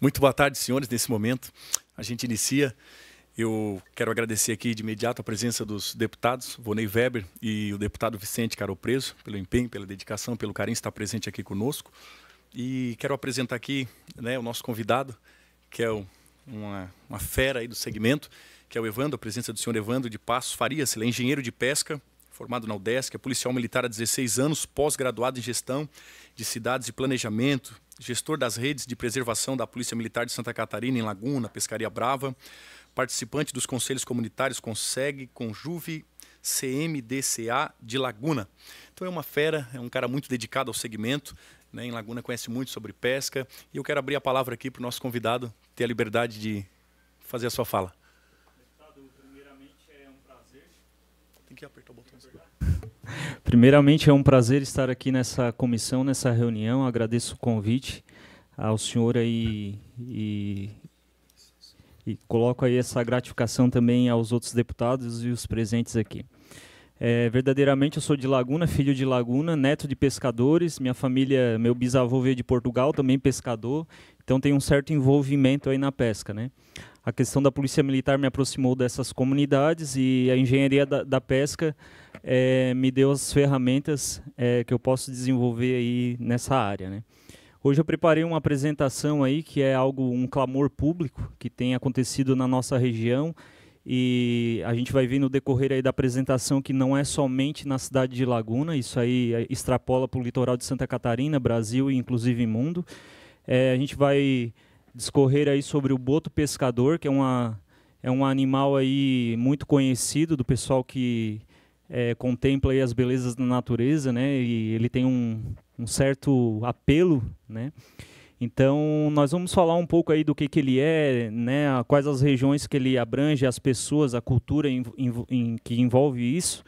Muito boa tarde, senhores. Nesse momento, a gente inicia. Eu quero agradecer aqui de imediato a presença dos deputados, Vonei Weber e o deputado Vicente Caro Preso, pelo empenho, pela dedicação, pelo carinho de estar presente aqui conosco. E quero apresentar aqui, né, o nosso convidado, que é uma fera aí do segmento, que é o Evandro, a presença do senhor Evandro de Passos Farias. Ele é engenheiro de pesca, formado na UDESC, é policial militar há 16 anos, pós-graduado em gestão de cidades e planejamento, gestor das redes de preservação da Polícia Militar de Santa Catarina, em Laguna, Pescaria Brava, participante dos conselhos comunitários CONSEG, CONJUVE, CMDCA de Laguna. Então é uma fera, é um cara muito dedicado ao segmento, né, em Laguna conhece muito sobre pesca, e eu quero abrir a palavra aqui para o nosso convidado ter a liberdade de fazer a sua fala. Deputado, primeiramente é um prazer. Tem que apertar o botão. Primeiramente é um prazer estar aqui nessa comissão, nessa reunião. Agradeço o convite ao senhor aí e coloco aí essa gratificação também aos outros deputados e os presentes aqui. Verdadeiramente eu sou de Laguna, filho de Laguna, neto de pescadores. Minha família, meu bisavô veio de Portugal, também pescador. Então tem um certo envolvimento aí na pesca, né? A questão da Polícia Militar me aproximou dessas comunidades e a engenharia da pesca me deu as ferramentas que eu posso desenvolver aí nessa área, né? Hoje eu preparei uma apresentação aí que é um clamor público que tem acontecido na nossa região e a gente vai ver no decorrer aí da apresentação que não é somente na cidade de Laguna, isso aí extrapola para o litoral de Santa Catarina, Brasil e inclusive mundo. A gente vai discorrer aí sobre o boto pescador, que é um animal aí muito conhecido do pessoal que contempla aí as belezas da natureza, né? E ele tem um certo apelo, né? Então nós vamos falar um pouco aí do que ele é, né? Quais as regiões que ele abrange, as pessoas, a cultura que envolve isso,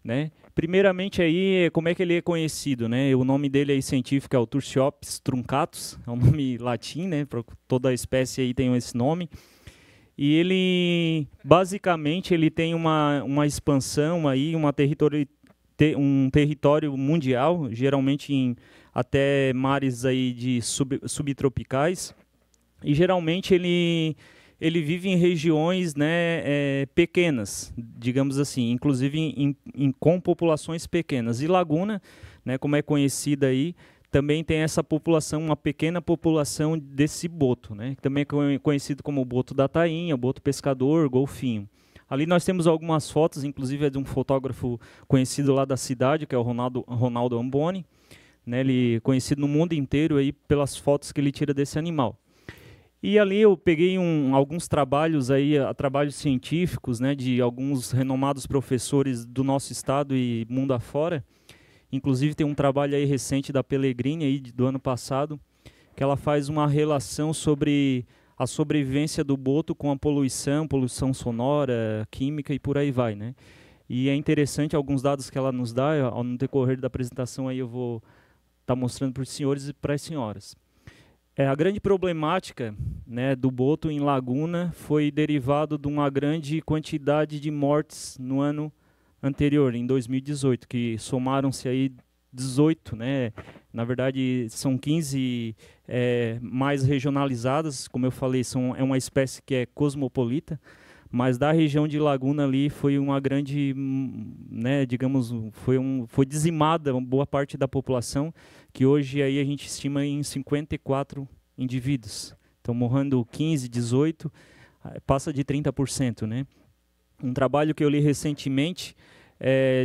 né? Primeiramente aí, como é que ele é conhecido, né? O nome dele aí científico é o Tursiops truncatus, é um nome latim, né? Toda a espécie aí tem esse nome. E ele, basicamente, ele tem uma expansão aí, um território mundial, geralmente em até mares aí de subtropicais. E geralmente ele vive em regiões, né, pequenas, digamos assim, inclusive com populações pequenas. E Laguna, né, como é conhecida aí, também tem essa população, uma pequena população desse boto, né, que também é conhecido como boto da tainha, boto pescador, golfinho. Ali nós temos algumas fotos, inclusive é de um fotógrafo conhecido lá da cidade, que é o Ronaldo Amboni, né, ele é conhecido no mundo inteiro aí pelas fotos que ele tira desse animal. E ali eu peguei alguns trabalhos aí, trabalhos científicos, né, de alguns renomados professores do nosso estado e mundo afora. Inclusive tem um trabalho aí recente da Pellegrini aí do ano passado, que ela faz uma relação sobre a sobrevivência do boto com a poluição sonora, química e por aí vai, né? E é interessante alguns dados que ela nos dá, no decorrer da apresentação aí eu vou estar mostrando para os senhores e para as senhoras. A grande problemática, né, do boto em Laguna foi derivado de uma grande quantidade de mortes no ano anterior, em 2018, que somaram-se aí 18, né? Na verdade, são 15 mais regionalizadas, como eu falei, é uma espécie que é cosmopolita, mas da região de Laguna ali foi uma grande, né, digamos, foi dizimada uma boa parte da população, que hoje aí a gente estima em 54 indivíduos. Então, morrendo 15, 18, passa de 30%, né? Um trabalho que eu li recentemente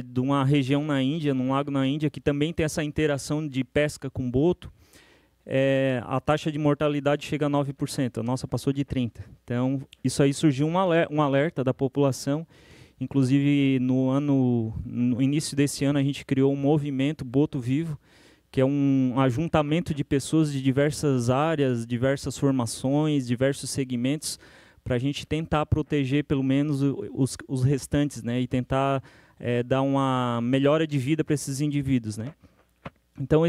de uma região na Índia, num lago na Índia, que também tem essa interação de pesca com boto, a taxa de mortalidade chega a 9%, a nossa passou de 30%. Então, isso aí surgiu um alerta da população, inclusive no início desse ano a gente criou um movimento Boto Vivo, que é um ajuntamento de pessoas de diversas áreas, diversas formações, diversos segmentos, para a gente tentar proteger pelo menos os restantes, né, e tentar dar uma melhora de vida para esses indivíduos, né. Então,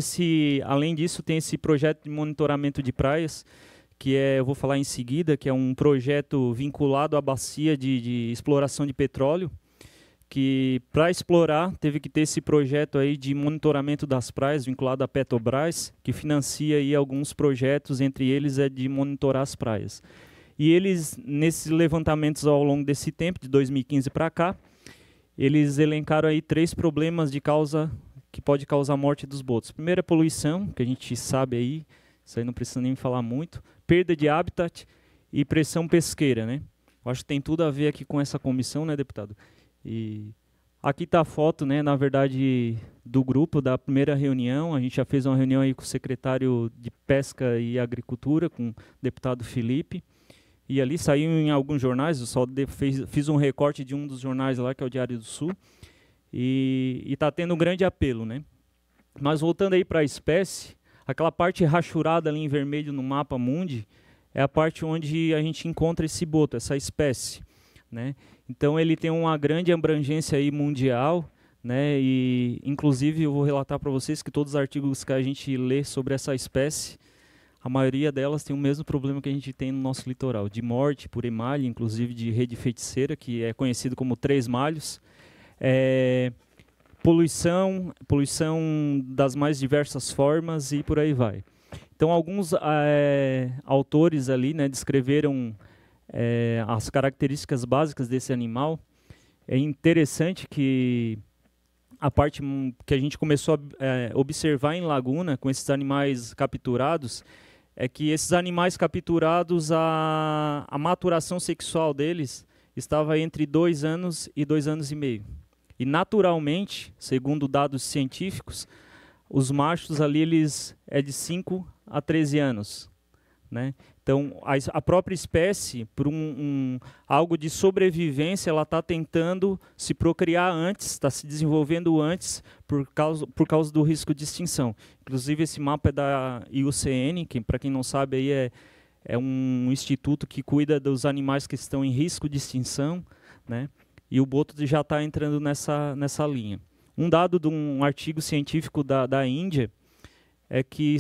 além disso, tem esse projeto de monitoramento de praias, que eu vou falar em seguida, que é um projeto vinculado à bacia de exploração de petróleo, que para explorar teve que ter esse projeto aí de monitoramento das praias vinculado à Petrobras, que financia aí alguns projetos, entre eles é de monitorar as praias. E eles, nesses levantamentos ao longo desse tempo, de 2015 para cá, eles elencaram aí 3 problemas que pode causar a morte dos botos. Primeiro é poluição, que a gente sabe aí, isso aí não precisa nem falar muito, perda de habitat e pressão pesqueira, né? Eu acho que tem tudo a ver aqui com essa comissão, né, deputado? E aqui está a foto, né, na verdade, do grupo da primeira reunião. A gente já fez uma reunião aí com o secretário de Pesca e Agricultura, com o deputado Felipe. E ali saiu em alguns jornais, eu só fiz um recorte de um dos jornais lá, que é o Diário do Sul. E está tendo um grande apelo, né? Mas voltando aí para a espécie, aquela parte rachurada ali em vermelho no mapa mundi é a parte onde a gente encontra esse boto, essa espécie, né? Então ele tem uma grande abrangência aí mundial, né? E inclusive eu vou relatar para vocês que todos os artigos que a gente lê sobre essa espécie, a maioria delas tem o mesmo problema que a gente tem no nosso litoral, de morte por emalhe, inclusive de rede feiticeira, que é conhecido como 3 malhos. Poluição das mais diversas formas e por aí vai. Então, alguns autores ali, né, descreveram as características básicas desse animal. É interessante que a parte que a gente começou a observar em Laguna, com esses animais capturados, é que esses animais capturados, a maturação sexual deles estava entre 2 anos e 2 anos e meio. E naturalmente, segundo dados científicos, os machos ali é de 5 a 13 anos, né? Então, a própria espécie, por algo de sobrevivência, ela está tentando se procriar antes, está se desenvolvendo antes, por causa do risco de extinção. Inclusive, esse mapa é da IUCN, que, para quem não sabe, aí é um instituto que cuida dos animais que estão em risco de extinção, né? E o boto já está entrando nessa linha. Um dado de um artigo científico da Índia é que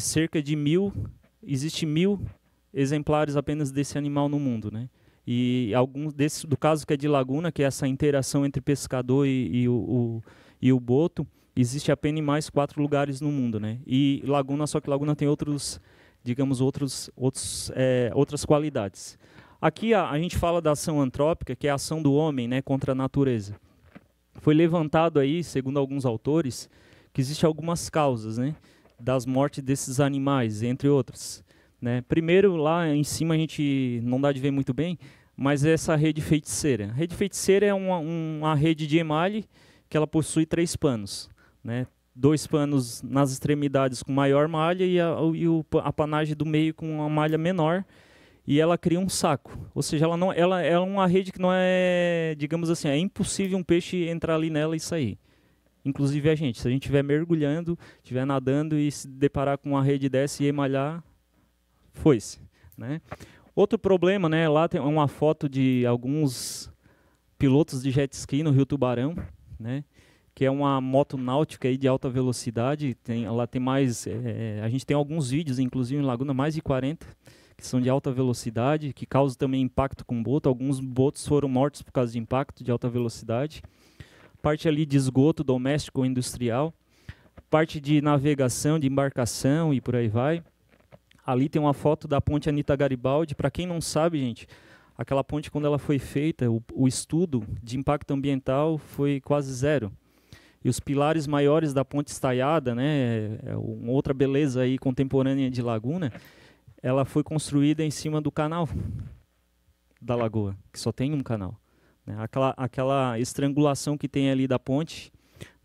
existe 1000 exemplares apenas desse animal no mundo, né? E alguns desses, do caso que é de Laguna, que é essa interação entre pescador e o boto, existe apenas em mais 4 lugares no mundo, né? E Laguna, só que Laguna tem outras qualidades. Aqui a gente fala da ação antrópica, que é a ação do homem, né, contra a natureza. Foi levantado aí, segundo alguns autores, que existem algumas causas, né, das mortes desses animais, entre outras, né? Primeiro, lá em cima a gente não dá de ver muito bem, mas é essa rede feiticeira. A rede feiticeira é uma rede de emalhe que ela possui 3 panos, né? 2 panos nas extremidades com maior malha e a panagem do meio com uma malha menor. E ela cria um saco, ou seja, ela é uma rede que não é, digamos assim, é impossível um peixe entrar ali nela e sair. Inclusive se a gente estiver mergulhando, estiver nadando e se deparar com uma rede dessa e emalhar, foi-se, né? Outro problema, né, lá tem uma foto de alguns pilotos de jet ski no Rio Tubarão, né, que é uma moto náutica aí de alta velocidade. Lá tem mais, a gente tem alguns vídeos, inclusive em Laguna, mais de 40, que são de alta velocidade, que causam também impacto com boto. Alguns botos foram mortos por causa de impacto de alta velocidade. Parte ali de esgoto doméstico ou industrial. Parte de navegação, de embarcação e por aí vai. Ali tem uma foto da ponte Anita Garibaldi. Para quem não sabe, gente, aquela ponte, quando ela foi feita, o estudo de impacto ambiental foi quase 0. E os pilares maiores da ponte estaiada, né, uma outra beleza aí contemporânea de Laguna, ela foi construída em cima do canal da lagoa, que só tem um canal, né? Aquela estrangulação que tem ali da ponte,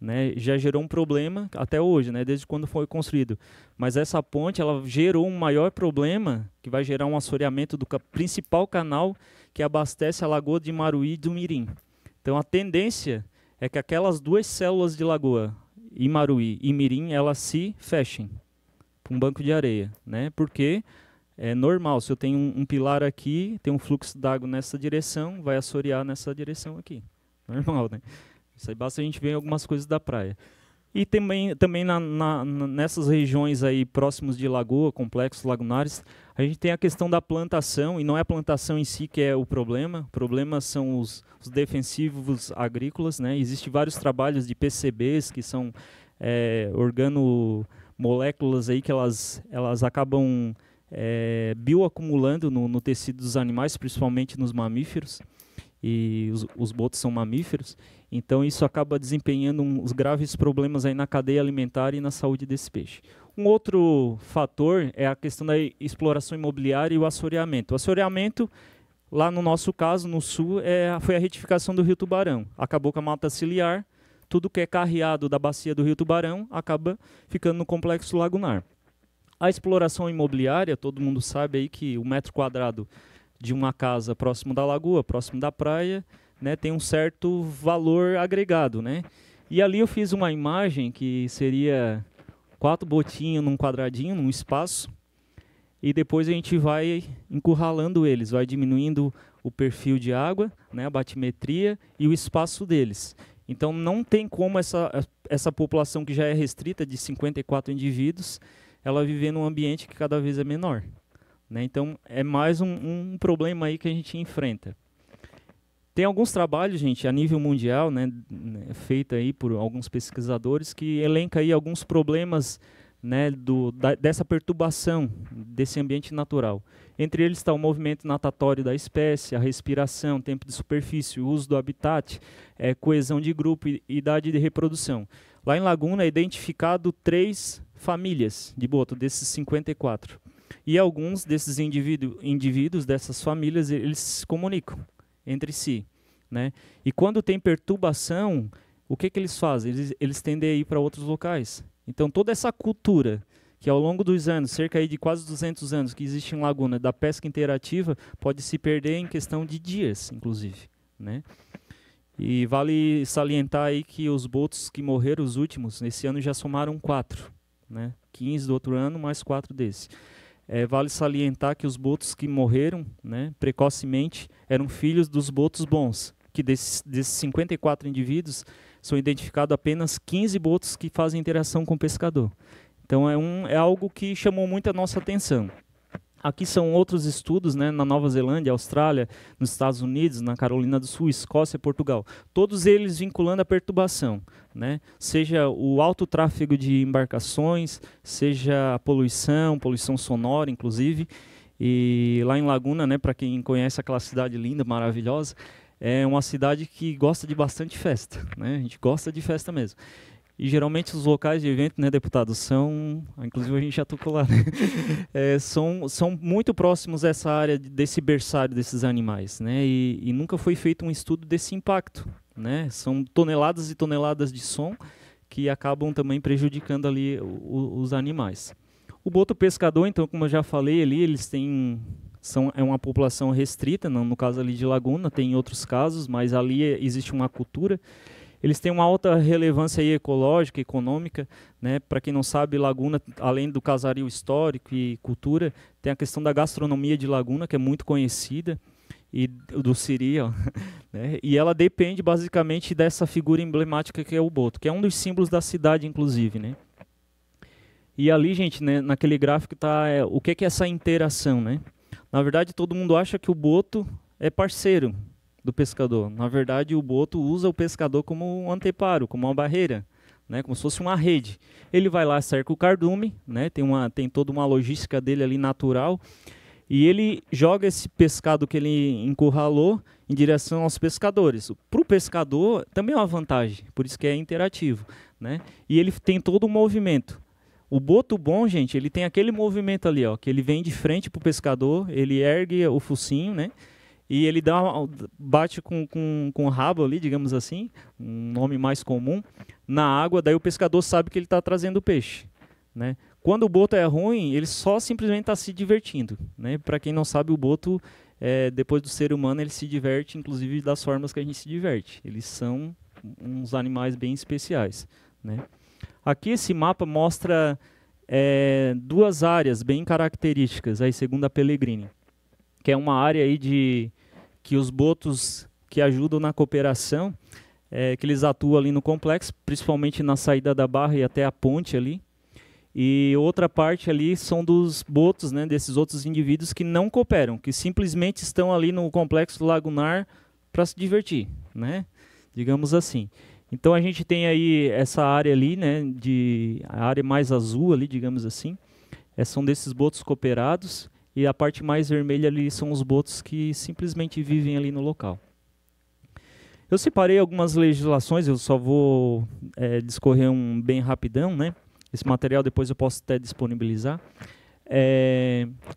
né, já gerou um problema até hoje, né, desde quando foi construído. Mas essa ponte, ela gerou um maior problema, que vai gerar um assoreamento do principal canal que abastece a lagoa de Maruí e do Mirim. Então a tendência é que aquelas 2 células de lagoa, Imaruí e Mirim, elas se fechem para um banco de areia, né? Porque é normal, se eu tenho um pilar aqui, tem um fluxo d'água nessa direção, vai assorear nessa direção aqui. Normal, né? Isso aí basta a gente ver algumas coisas da praia. E também nessas regiões aí próximos de lagoa, complexos lagunares, a gente tem a questão da plantação, e não é a plantação em si que é o problema são os defensivos agrícolas, né? Existem vários trabalhos de PCBs, que são organomoléculas aí que elas acabam bioacumulando no tecido dos animais, principalmente nos mamíferos, e os botos são mamíferos, então isso acaba desempenhando uns graves problemas aí na cadeia alimentar e na saúde desse peixe. Um outro fator é a questão da exploração imobiliária e o assoreamento. O assoreamento, lá no nosso caso, no sul, foi a retificação do Rio Tubarão. Acabou com a mata ciliar, tudo que é carreado da bacia do Rio Tubarão acaba ficando no complexo lagunar. A exploração imobiliária, todo mundo sabe aí que o metro quadrado de uma casa próximo da lagoa, próximo da praia, né, tem um certo valor agregado, né? E ali eu fiz uma imagem que seria 4 botinhos num quadradinho, num espaço, e depois a gente vai encurralando eles, vai diminuindo o perfil de água, né, a batimetria e o espaço deles. Então não tem como essa população que já é restrita de 54 indivíduos, ela viver num ambiente que cada vez é menor. Né? Então, é mais um problema aí que a gente enfrenta. Tem alguns trabalhos, gente, a nível mundial, né, feito aí por alguns pesquisadores, que elenca aí alguns problemas, né, dessa perturbação desse ambiente natural. Entre eles está o movimento natatório da espécie, a respiração, tempo de superfície, o uso do habitat, coesão de grupo e idade de reprodução. Lá em Laguna é identificado 3 famílias de boto, desses 54. E alguns desses indivíduos dessas famílias, eles se comunicam entre si, né? E quando tem perturbação, o que eles fazem? Eles tendem a ir para outros locais. Então, toda essa cultura, que ao longo dos anos, cerca aí de quase 200 anos, que existe em Laguna, da pesca interativa, pode se perder em questão de dias, inclusive, né? E vale salientar aí que os botos que morreram, os últimos, nesse ano já somaram 4, né? 15 do outro ano, mais 4 desse. Vale salientar que os botos que morreram, né, precocemente eram filhos dos botos bons, que desses 54 indivíduos são identificados apenas 15 botos que fazem interação com o pescador. Então é algo que chamou muito a nossa atenção. Aqui são outros estudos, né, na Nova Zelândia, Austrália, nos Estados Unidos, na Carolina do Sul, Escócia, Portugal. Todos eles vinculando a perturbação, né? Seja o alto tráfego de embarcações, seja a poluição sonora, inclusive. E lá em Laguna, né, para quem conhece aquela cidade linda, maravilhosa, é uma cidade que gosta de bastante festa, né? A gente gosta de festa mesmo. E geralmente os locais de evento, né, deputado, são, inclusive a gente já tocou lá, né? São muito próximos dessa área, desse berçário desses animais, né? E nunca foi feito um estudo desse impacto, né? São toneladas e toneladas de som que acabam também prejudicando ali os animais. O boto pescador, então, como eu já falei ali, eles têm... É uma população restrita, não, no caso ali de Laguna, tem outros casos, mas ali existe uma cultura. Eles têm uma alta relevância aí ecológica, econômica, né? Para quem não sabe, Laguna, além do casario histórico e cultura, tem a questão da gastronomia de Laguna, que é muito conhecida, e do siri, ó, né? E ela depende basicamente dessa figura emblemática que é o boto, que é um dos símbolos da cidade, inclusive, né? E ali, gente, né, naquele gráfico está o que é essa interação, né? Na verdade, todo mundo acha que o boto é parceiro do pescador. Na verdade, o boto usa o pescador como um anteparo, como uma barreira, né? Como se fosse uma rede. Ele vai lá, cerca o cardume, né? Tem toda uma logística dele ali natural, e ele joga esse pescado que ele encurralou em direção aos pescadores. Para o pescador também é uma vantagem, por isso que é interativo, né? E ele tem todo um movimento. O boto bom, gente, ele tem aquele movimento ali, ó, que ele vem de frente para o pescador, ele ergue o focinho, né? E ele bate com o rabo ali, digamos assim, um nome mais comum, na água, daí o pescador sabe que ele está trazendo peixe, né? Quando o boto é ruim, ele só simplesmente está se divertindo, né? Para quem não sabe, o boto, depois do ser humano, ele se diverte, inclusive das formas que a gente se diverte. Eles são uns animais bem especiais, né? Aqui esse mapa mostra 2 áreas bem características, aí, segundo a Pellegrini, que é uma área aí que os botos que ajudam na cooperação, que eles atuam ali no complexo, principalmente na saída da barra e até a ponte ali. E outra parte ali são dos botos, né, desses outros indivíduos que não cooperam, que simplesmente estão ali no complexo lagunar para se divertir, né, digamos assim. Então a gente tem aí essa área ali, né, a área mais azul ali, digamos assim, são desses botos cooperados, e a parte mais vermelha ali são os botos que simplesmente vivem ali no local. Eu separei algumas legislações, eu só vou discorrer bem rapidão, né? Esse material depois eu posso até disponibilizar.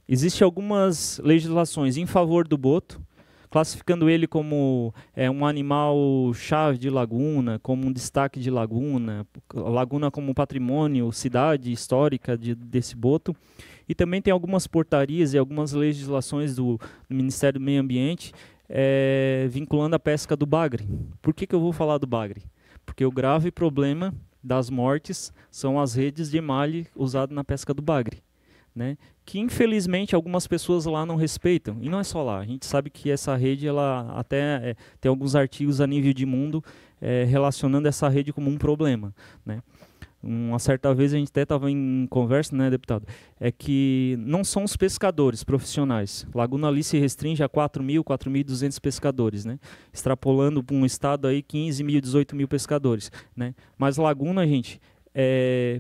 Existem algumas legislações em favor do boto, classificando ele como um animal chave de laguna, como um destaque de laguna como patrimônio, cidade histórica desse boto. E também tem algumas portarias e algumas legislações do Ministério do Meio Ambiente vinculando a pesca do bagre. Por que eu vou falar do bagre? Porque o grave problema das mortes são as redes de emalhe usadas na pesca do bagre, né? Que infelizmente algumas pessoas lá não respeitam, e não é só lá, a gente sabe que essa rede, ela até tem alguns artigos a nível de mundo relacionando essa rede como um problema, né? Uma certa vez a gente até estava em conversa, né, deputado, que não são os pescadores profissionais. Laguna ali se restringe a 4.000, 4.200 pescadores, né? Extrapolando para um estado aí 15.000, 18.000 pescadores, né? Mas Laguna, gente,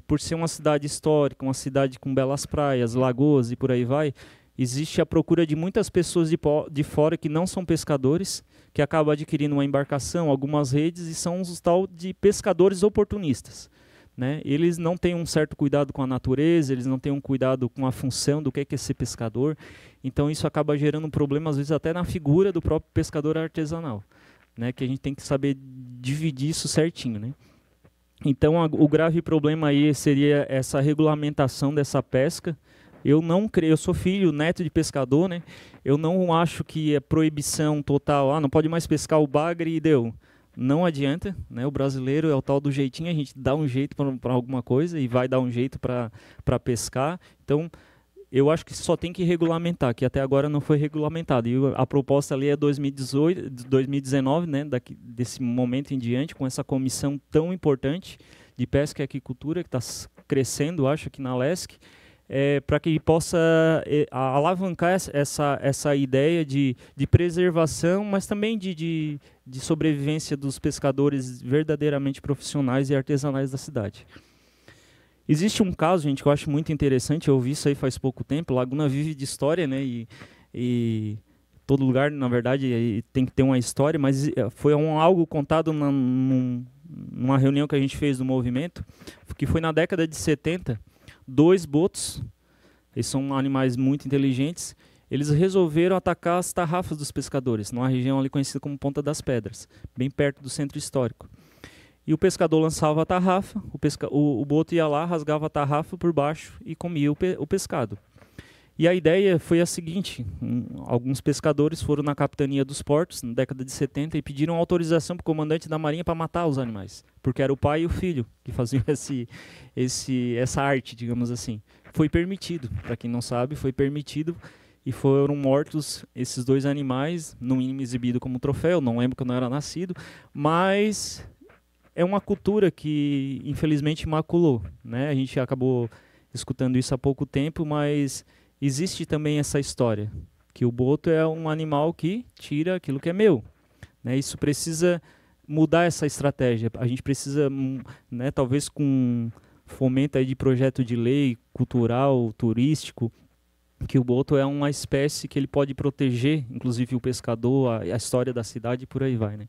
por ser uma cidade histórica, uma cidade com belas praias, lagoas e por aí vai, existe a procura de muitas pessoas de fora que não são pescadores, que acabam adquirindo uma embarcação, algumas redes, e são os tal de pescadores oportunistas, né? Eles não têm um certo cuidado com a natureza, eles não têm um cuidado com a função do que é ser pescador. Então isso acaba gerando um problema, às vezes, até na figura do próprio pescador artesanal, né? Que a gente tem que saber dividir isso certinho, né? Então o grave problema aí seria essa regulamentação dessa pesca. Eu não creio, eu sou filho, neto de pescador, né? Eu não acho que é proibição total, não pode mais pescar o bagre e deu. Não adianta, né? O brasileiro é o tal do jeitinho, a gente dá um jeito para alguma coisa e vai dar um jeito para pescar. Então, eu acho que só tem que regulamentar, que até agora não foi regulamentado. E a proposta ali é 2019, né? Desse momento em diante, com essa comissão tão importante de pesca e aquicultura, que está crescendo, acho, aqui na LESC, para que possa alavancar essa ideia de preservação, mas também de sobrevivência dos pescadores verdadeiramente profissionais e artesanais da cidade. Existe um caso, gente, que eu acho muito interessante, eu ouvi isso aí faz pouco tempo. Laguna vive de história, né? E todo lugar, na verdade, tem que ter uma história, mas foi algo contado numa reunião que a gente fez do movimento, que foi na década de 70, 2 botos, eles são animais muito inteligentes, eles resolveram atacar as tarrafas dos pescadores, numa região ali conhecida como Ponta das Pedras, bem perto do centro histórico. E o pescador lançava a tarrafa, o boto ia lá, rasgava a tarrafa por baixo e comia o pescado. E a ideia foi a seguinte, alguns pescadores foram na capitania dos portos, na década de 70, e pediram autorização para o comandante da marinha para matar os animais, porque era o pai e o filho que faziam essa arte, digamos assim. Foi permitido, para quem não sabe, foi permitido, e foram mortos esses 2 animais, no mínimo exibido como troféu, não lembro que eu não era nascido, mas é uma cultura que infelizmente maculou, né? A gente acabou escutando isso há pouco tempo, mas existe também essa história, que o boto é um animal que tira aquilo que é meu, né? Isso precisa mudar essa estratégia. A gente precisa, né, talvez com fomento aí de projeto de lei cultural, turístico, que o boto é uma espécie que ele pode proteger, inclusive o pescador, a história da cidade e por aí vai, né?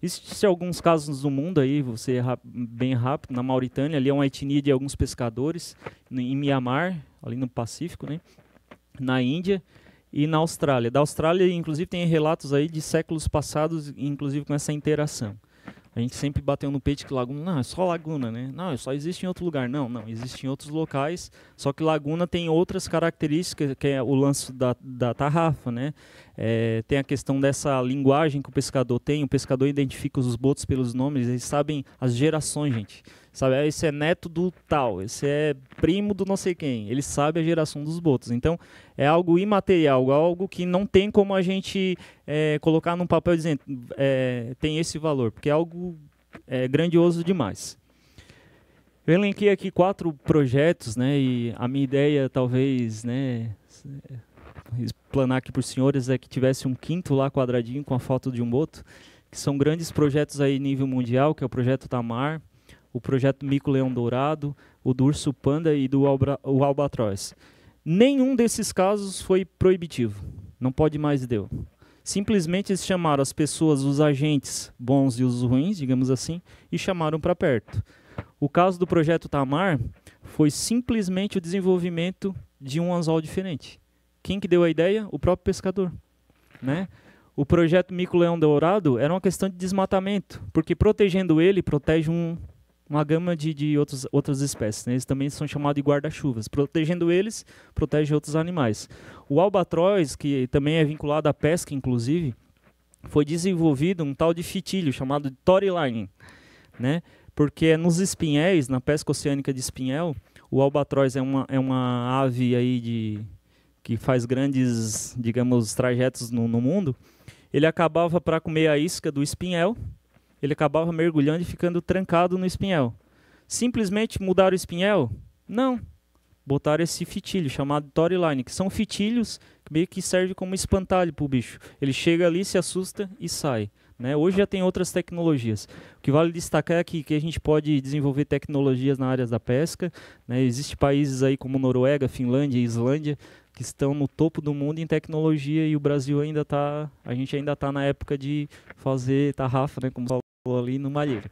Existem alguns casos no mundo aí, você bem rápido, na Mauritânia, ali é uma etnia de alguns pescadores, em Mianmar, ali no Pacífico, né? Na Índia e na Austrália. Da Austrália, inclusive, tem relatos aí de séculos passados, inclusive com essa interação. A gente sempre bateu no peito que Laguna, não, é só Laguna, né? Não, só existe em outro lugar. Não, existe em outros locais, só que Laguna tem outras características, que é o lance da tarrafa, né? Tem a questão dessa linguagem que o pescador tem, o pescador identifica os botos pelos nomes, eles sabem as gerações, gente. sabe? Esse é neto do tal, esse é primo do não sei quem. Ele sabe a geração dos botos. Então, é algo imaterial, algo que não tem como a gente colocar num papel dizendo tem esse valor, porque é algo grandioso demais. Eu elenquei aqui 4 projetos, né? E a minha ideia, talvez, né, explanar aqui para os senhores, é que tivesse um 5º lá quadradinho com a foto de um boto, que são grandes projetos aí nível mundial, que é o projeto Tamar, o projeto Mico-Leão Dourado, o do Urso Panda e do Albatroz. Nenhum desses casos foi proibitivo. Não pode mais deu. Simplesmente eles chamaram as pessoas, os agentes bons e os ruins, digamos assim, e chamaram para perto. O caso do projeto Tamar foi simplesmente o desenvolvimento de um anzol diferente. Quem que deu a ideia? O próprio pescador, né? O projeto Mico-Leão Dourado era uma questão de desmatamento, porque protegendo ele, protege uma gama de outras espécies, né? Eles também são chamados de guarda-chuvas. Protegendo eles, protege outros animais. O albatroz, que também é vinculado à pesca, inclusive, foi desenvolvido um tal de fitilho chamado de toryline, né? Porque nos espinhéis, na pesca oceânica de espinhel, o albatroz é uma ave aí que faz grandes, digamos, trajetos no mundo. Ele acabava, para comer a isca do espinhel, ele acabava mergulhando e ficando trancado no espinhel. Simplesmente mudaram o espinhel? Não. Botaram esse fitilho chamado toryline, que são fitilhos que meio que servem como espantalho para o bicho. Ele chega ali, se assusta e sai, né? Hoje já tem outras tecnologias. O que vale destacar é que a gente pode desenvolver tecnologias na área da pesca, né? Existem países aí como Noruega, Finlândia e Islândia que estão no topo do mundo em tecnologia, e o Brasil ainda está, a gente ainda está na época de fazer tarrafa, né, como falou ali no malheiro.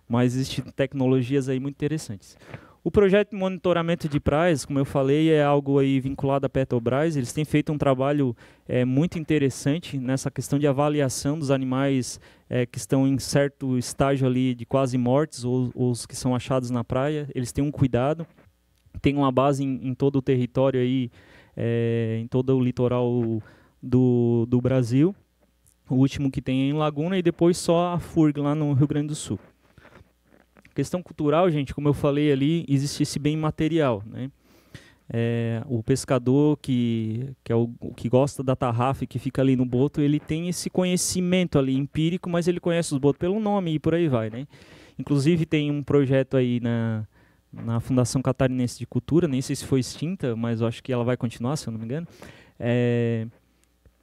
Mas existem tecnologias aí muito interessantes. O projeto de monitoramento de praias, como eu falei, é algo aí vinculado à Petrobras. Eles têm feito um trabalho muito interessante nessa questão de avaliação dos animais que estão em certo estágio ali de quase mortes, ou os que são achados na praia. Eles têm um cuidado, tem uma base em todo o território aí, em todo o litoral do Brasil. O último que tem é em Laguna, e depois só a FURG lá no Rio Grande do Sul. Questão cultural, gente, como eu falei ali, existe esse bem material, né? O pescador que gosta da tarrafa e que fica ali no boto, ele tem esse conhecimento ali empírico, mas ele conhece os botos pelo nome e por aí vai, né? Inclusive tem um projeto aí na Fundação Catarinense de Cultura, nem sei se foi extinta, mas eu acho que ela vai continuar, se eu não me engano,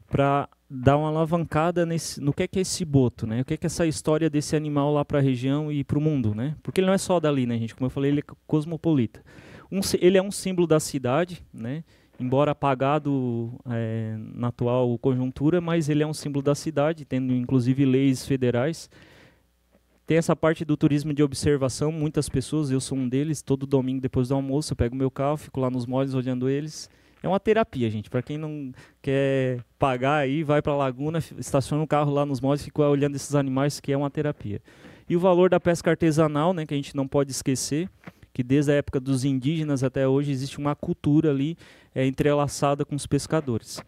para dar uma alavancada no que é esse boto, né? O que é essa história desse animal lá para a região e para o mundo, né? Porque ele não é só dali, né, gente? Como eu falei, ele é cosmopolita. Ele é um símbolo da cidade, né? Embora apagado na atual conjuntura, mas ele é um símbolo da cidade, tendo inclusive leis federais. Tem essa parte do turismo de observação, muitas pessoas, eu sou um deles, todo domingo depois do almoço eu pego meu carro, fico lá nos moles olhando eles. É uma terapia, gente. Para quem não quer pagar aí, vai para a Laguna, estaciona o carro lá nos moles e fica olhando esses animais, que é uma terapia. E o valor da pesca artesanal, né, que a gente não pode esquecer, que desde a época dos indígenas até hoje existe uma cultura ali entrelaçada com os pescadores.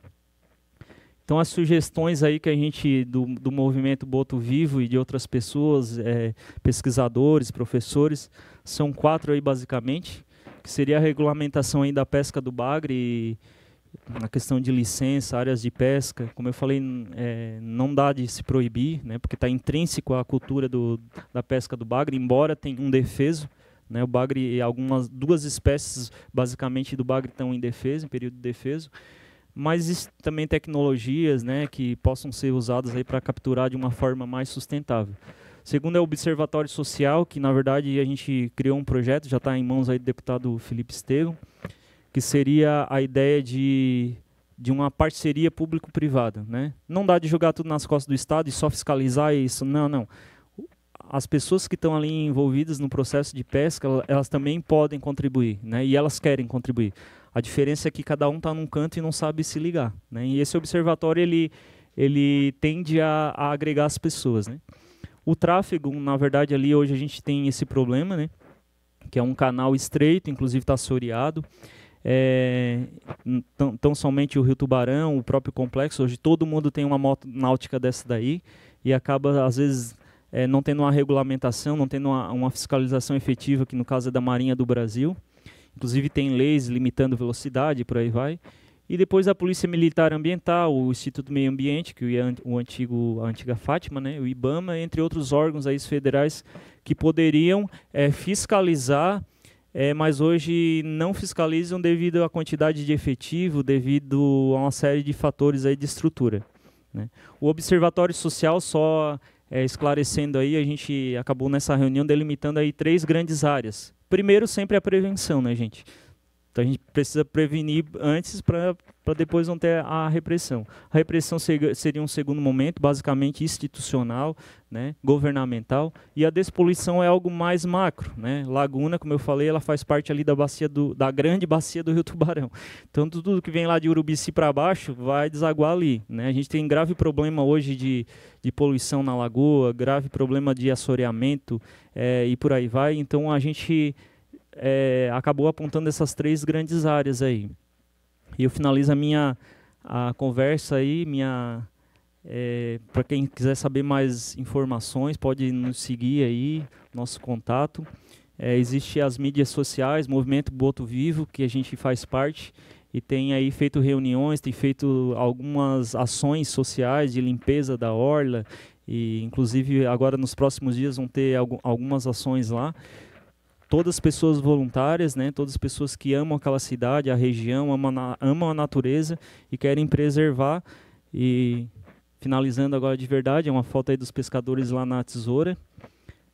Então as sugestões aí que a gente, do movimento Boto Vivo e de outras pessoas, pesquisadores, professores, são 4 aí basicamente, que seria a regulamentação aí da pesca do bagre, na questão de licença, áreas de pesca. Como eu falei, não dá de se proibir, né, porque está intrínseco à cultura da pesca do bagre, embora tenha um defeso, né, o bagre, duas espécies basicamente do bagre estão em defesa, em período de defeso, mas existem também tecnologias, né, que possam ser usadas para capturar de uma forma mais sustentável. Segundo é o Observatório Social, que na verdade a gente criou um projeto, já está em mãos aí do deputado Felipe Estevam, que seria a ideia de uma parceria público-privada, né? Não dá de jogar tudo nas costas do Estado e só fiscalizar isso, não. As pessoas que estão ali envolvidas no processo de pesca, elas também podem contribuir, né? E elas querem contribuir. A diferença é que cada um está num canto e não sabe se ligar, né? E esse observatório ele tende a agregar as pessoas, né? O tráfego, na verdade, ali hoje a gente tem esse problema, né? Que é um canal estreito, inclusive está assoreado. Tão somente o Rio Tubarão, o próprio complexo, hoje todo mundo tem uma moto náutica dessa daí, e acaba, às vezes, não tendo uma regulamentação, não tendo uma fiscalização efetiva, que no caso é da Marinha do Brasil. Inclusive tem leis limitando velocidade, por aí vai. E depois a Polícia Militar Ambiental, o Instituto Meio Ambiente, que é a antiga Fátima, né, o IBAMA, entre outros órgãos aí federais que poderiam fiscalizar, mas hoje não fiscalizam devido à quantidade de efetivo, devido a uma série de fatores aí de estrutura, né. O Observatório Social, só esclarecendo aí, a gente acabou nessa reunião delimitando aí 3 grandes áreas. Primeiro, sempre a prevenção, né, gente? Então a gente precisa prevenir antes para depois não ter a repressão. A repressão seria um segundo momento, basicamente institucional, né, governamental, e a despoluição é algo mais macro, né? Laguna, como eu falei, ela faz parte ali da grande bacia do Rio Tubarão. Então tudo que vem lá de Urubici para baixo vai desaguar ali, né? A gente tem grave problema hoje de poluição na lagoa, grave problema de assoreamento e por aí vai. Então a gente acabou apontando essas 3 grandes áreas aí. E eu finalizo a conversa aí, para quem quiser saber mais informações, pode nos seguir aí, nosso contato. Existe as mídias sociais, Movimento Boto Vivo, que a gente faz parte, e tem aí feito reuniões, tem feito algumas ações sociais de limpeza da orla, e inclusive agora nos próximos dias vão ter algumas ações lá. Todas as pessoas voluntárias, né, todas as pessoas que amam aquela cidade, a região, amam a natureza e querem preservar. E finalizando agora de verdade, é uma foto aí dos pescadores lá na Tesoura.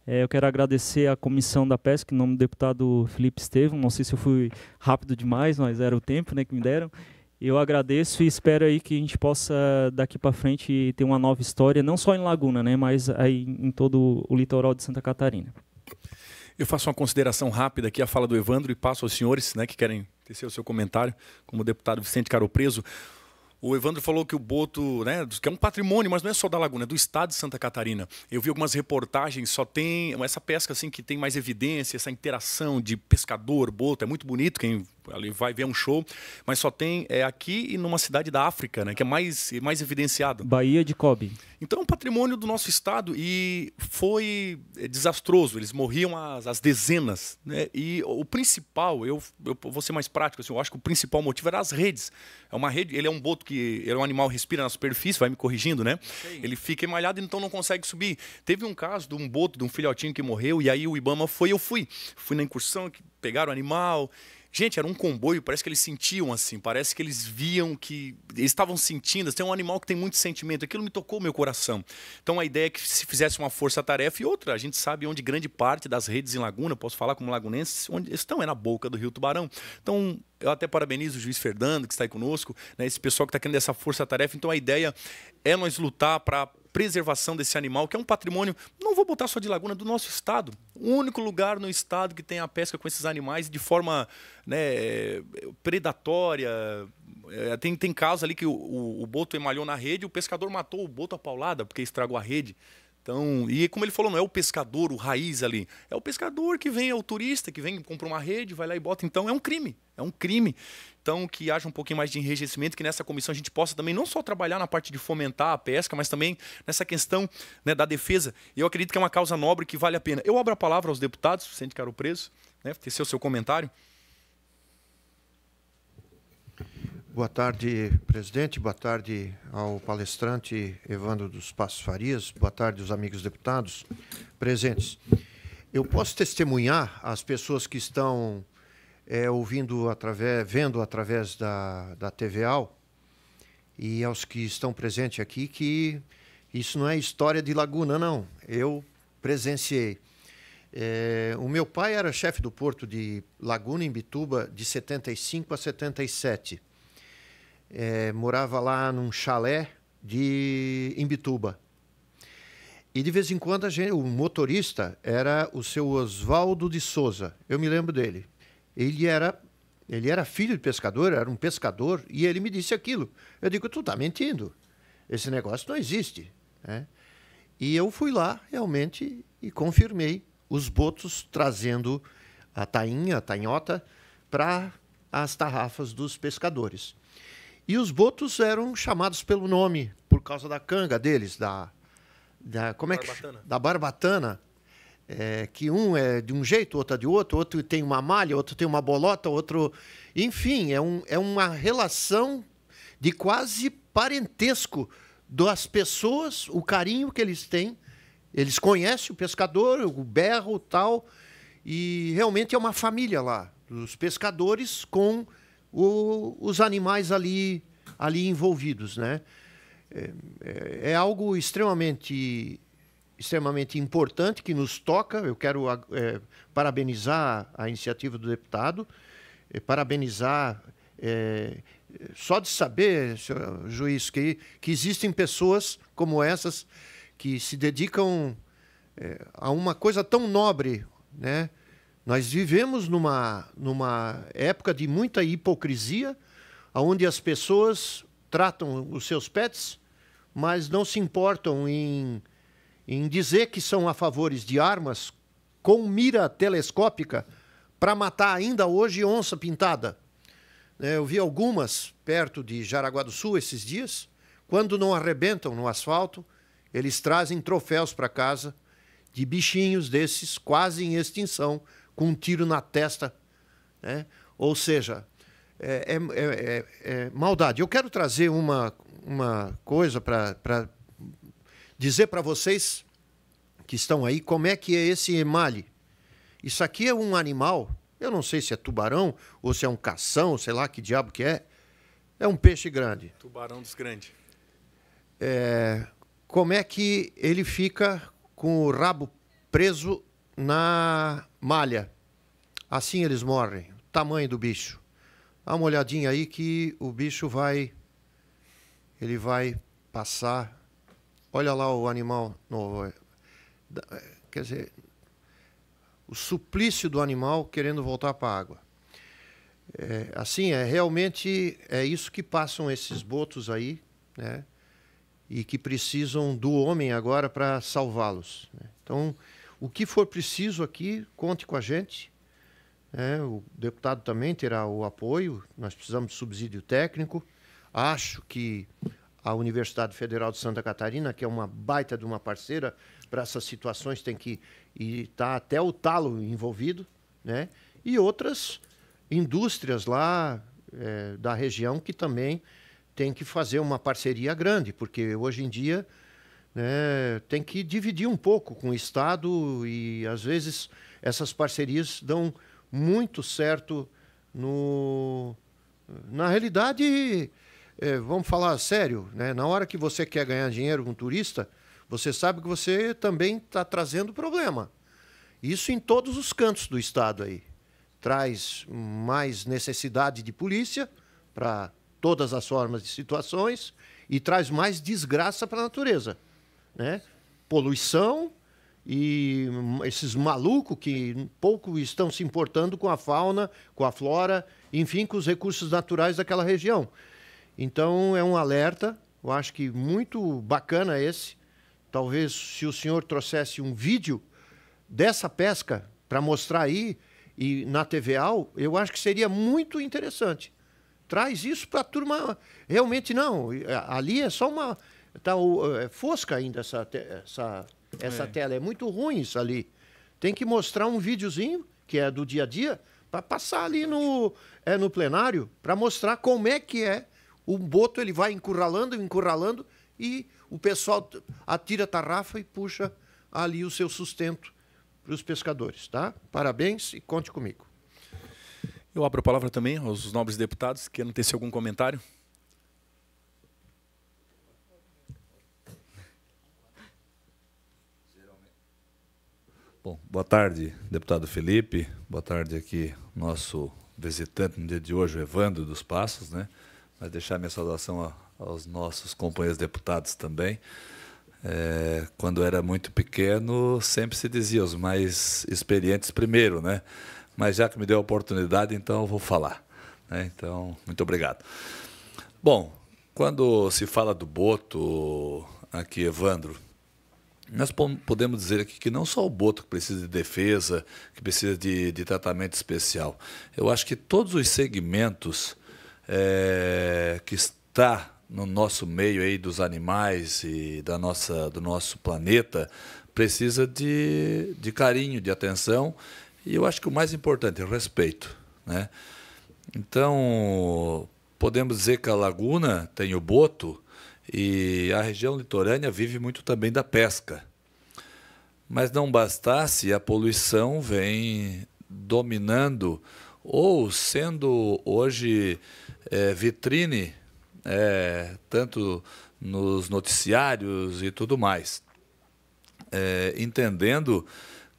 Eu quero agradecer à Comissão da Pesca, em nome do deputado Felipe Estevão. Não sei se eu fui rápido demais, mas era o tempo, né, que me deram. Eu agradeço e espero aí que a gente possa, daqui para frente, ter uma nova história, não só em Laguna, né, mas aí em todo o litoral de Santa Catarina. Eu faço uma consideração rápida aqui, a fala do Evandro, e passo aos senhores, né, que querem tecer o seu comentário, como o deputado Vicente Caro Preso. O Evandro falou que o boto, né, que é um patrimônio, mas não é só da Laguna, é do estado de Santa Catarina. Eu vi algumas reportagens, só tem essa pesca assim que tem mais evidência, essa interação de pescador, boto, é muito bonito, quem ali vai ver um show, mas só tem aqui e numa cidade da África, né, que é mais evidenciado. Baía de Cobe. Então é um patrimônio do nosso estado e foi desastroso, eles morriam às dezenas, né? E o principal, eu vou ser mais prático, assim, eu acho que o principal motivo era as redes. É uma rede, ele é um boto ele é um animal que respira na superfície, vai me corrigindo, né? Sim. Ele fica emalhado, então não consegue subir. Teve um caso de um boto, de um filhotinho que morreu, e aí o IBAMA eu fui na incursão, pegaram o animal. Gente, era um comboio, parece que eles sentiam assim, parece que eles viam que... Eles estavam sentindo, assim, é um animal que tem muito sentimento, aquilo me tocou o meu coração. Então a ideia é que se fizesse uma força-tarefa e outra, a gente sabe onde grande parte das redes em Laguna, posso falar como lagunense, onde estão, é na boca do Rio Tubarão. Então eu até parabenizo o juiz Fernando, que está aí conosco, né, esse pessoal que está querendo essa força-tarefa. Então a ideia é nós lutar para preservação desse animal, que é um patrimônio, não vou botar só de Laguna, do nosso estado. O único lugar no estado que tem a pesca com esses animais de forma, né, predatória. Tem casos ali que o boto emalhou na rede, o pescador matou o boto a paulada porque estragou a rede. Então, e como ele falou, não é o pescador, o raiz ali, é o pescador que vem, é o turista que vem, compra uma rede, vai lá e bota. Então é um crime, é um crime. Então que haja um pouquinho mais de enrijecimento, que nessa comissão a gente possa também não só trabalhar na parte de fomentar a pesca, mas também nessa questão, né, da defesa. E eu acredito que é uma causa nobre que vale a pena. Eu abro a palavra aos deputados, Vicente Caro Preso, né, tecer o seu comentário. Boa tarde, presidente. Boa tarde ao palestrante Evandro dos Passos Farias. Boa tarde aos amigos deputados presentes. Eu posso testemunhar as pessoas que estão vendo através da TVAL e aos que estão presentes aqui que isso não é história de Laguna, não. Eu presenciei. O meu pai era chefe do porto de Laguna, em Bituba, de 75 a 77. Morava lá num chalé em Bituba. E de vez em quando o motorista era o seu Oswaldo de Souza. Eu me lembro dele. Ele era filho de pescador, era um pescador, e ele me disse aquilo. Eu digo, tu tá mentindo. Esse negócio não existe, né? E eu fui lá, realmente, e confirmei os botos trazendo a tainha, a tanhota, para as tarrafas dos pescadores. E os botos eram chamados pelo nome, por causa da canga deles, da como é que Barbatana. da barbatana, que um é de um jeito, outro é de outro, outro tem uma malha, outro tem uma bolota, outro, enfim, é uma relação de quase parentesco das pessoas, o carinho que eles têm. Eles conhecem o pescador, o berro, tal, e realmente é uma família lá, dos pescadores com os animais ali envolvidos, né? É algo extremamente importante que nos toca. Eu quero parabenizar a iniciativa do deputado, parabenizar, só de saber, senhor juiz, que existem pessoas como essas que se dedicam a uma coisa tão nobre, né? Nós vivemos numa época de muita hipocrisia, onde as pessoas tratam os seus pets, mas não se importam em dizer que são a favor de armas com mira telescópica para matar ainda hoje onça pintada. Eu vi algumas perto de Jaraguá do Sul esses dias. Quando não arrebentam no asfalto, eles trazem troféus para casa de bichinhos desses quase em extinção, com um tiro na testa, né? Ou seja, maldade. Eu quero trazer uma coisa para dizer para vocês que estão aí como é que é esse emale. Isso aqui é um animal, eu não sei se é tubarão ou se é um cação, sei lá que diabo que é. É um peixe grande. Tubarão dos grandes. Como é que ele fica com o rabo preso na malha? Assim eles morrem. O tamanho do bicho. Dá uma olhadinha aí que o bicho ele vai passar. Olha lá o animal novo. Quer dizer, o suplício do animal querendo voltar para a água. Realmente é isso que passam esses botos aí, né? E que precisam do homem agora para salvá-los, né? Então, o que for preciso aqui, conte com a gente, né? O deputado também terá o apoio, nós precisamos de subsídio técnico. Acho que a Universidade Federal de Santa Catarina, que é uma baita de uma parceira para essas situações, tem que estar até o talo envolvido, né? E outras indústrias lá da região que também tem que fazer uma parceria grande, porque hoje em dia, né, tem que dividir um pouco com o Estado e, às vezes, essas parcerias dão muito certo na realidade, vamos falar sério, né? Na hora que você quer ganhar dinheiro com um turista, você sabe que você também está trazendo problema. Isso em todos os cantos do Estado aí. Traz mais necessidade de polícia para todas as formas de situações e traz mais desgraça para a natureza, né? Poluição e esses malucos que pouco estão se importando com a fauna, com a flora, enfim, com os recursos naturais daquela região. Então, é um alerta, eu acho que muito bacana esse. Talvez, se o senhor trouxesse um vídeo dessa pesca para mostrar aí, e na TVAL, eu acho que seria muito interessante. Traz isso para a turma. Realmente não. Ali é só uma. Está fosca ainda essa tela. É muito ruim isso ali. Tem que mostrar um videozinho, que é do dia a dia, para passar ali no plenário, para mostrar como é que é. O boto ele vai encurralando, e o pessoal atira a tarrafa e puxa ali o seu sustento para os pescadores, tá? Parabéns e conte comigo. Eu abro a palavra também aos nobres deputados. Querem tecer algum comentário? Bom, boa tarde, deputado Felipe. Boa tarde aqui, nosso visitante no dia de hoje, o Evandro dos Passos, né? Mas deixar minha saudação aos nossos companheiros deputados também. Quando era muito pequeno, sempre se dizia os mais experientes primeiro, né? Mas já que me deu a oportunidade, então eu vou falar, né? Então, muito obrigado. Bom, quando se fala do boto, aqui, Evandro, nós podemos dizer aqui que não só o boto que precisa de defesa, que precisa de tratamento especial. Eu acho que todos os segmentos que está no nosso meio aí dos animais e do nosso planeta precisa de carinho, de atenção, e eu acho que o mais importante é o respeito, né? Então, podemos dizer que a laguna tem o boto e a região litorânea vive muito também da pesca. Mas não bastasse, a poluição vem dominando ou sendo hoje vitrine, tanto nos noticiários e tudo mais. Entendendo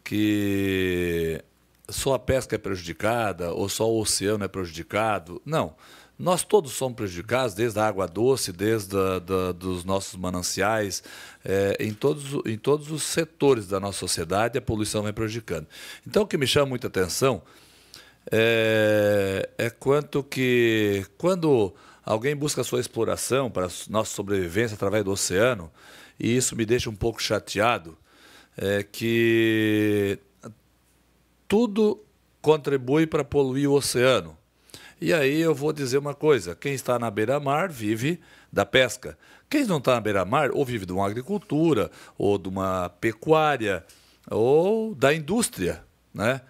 que só a pesca é prejudicada ou só o oceano é prejudicado. Não, nós todos somos prejudicados, desde a água doce, desde dos nossos mananciais, em todos os setores da nossa sociedade a poluição vem prejudicando. Então o que me chama muita atenção quando alguém busca a sua exploração para a nossa sobrevivência através do oceano, e isso me deixa um pouco chateado, que tudo contribui para poluir o oceano. E aí eu vou dizer uma coisa, quem está na beira-mar vive da pesca. Quem não está na beira-mar ou vive de uma agricultura, ou de uma pecuária, ou da indústria, né?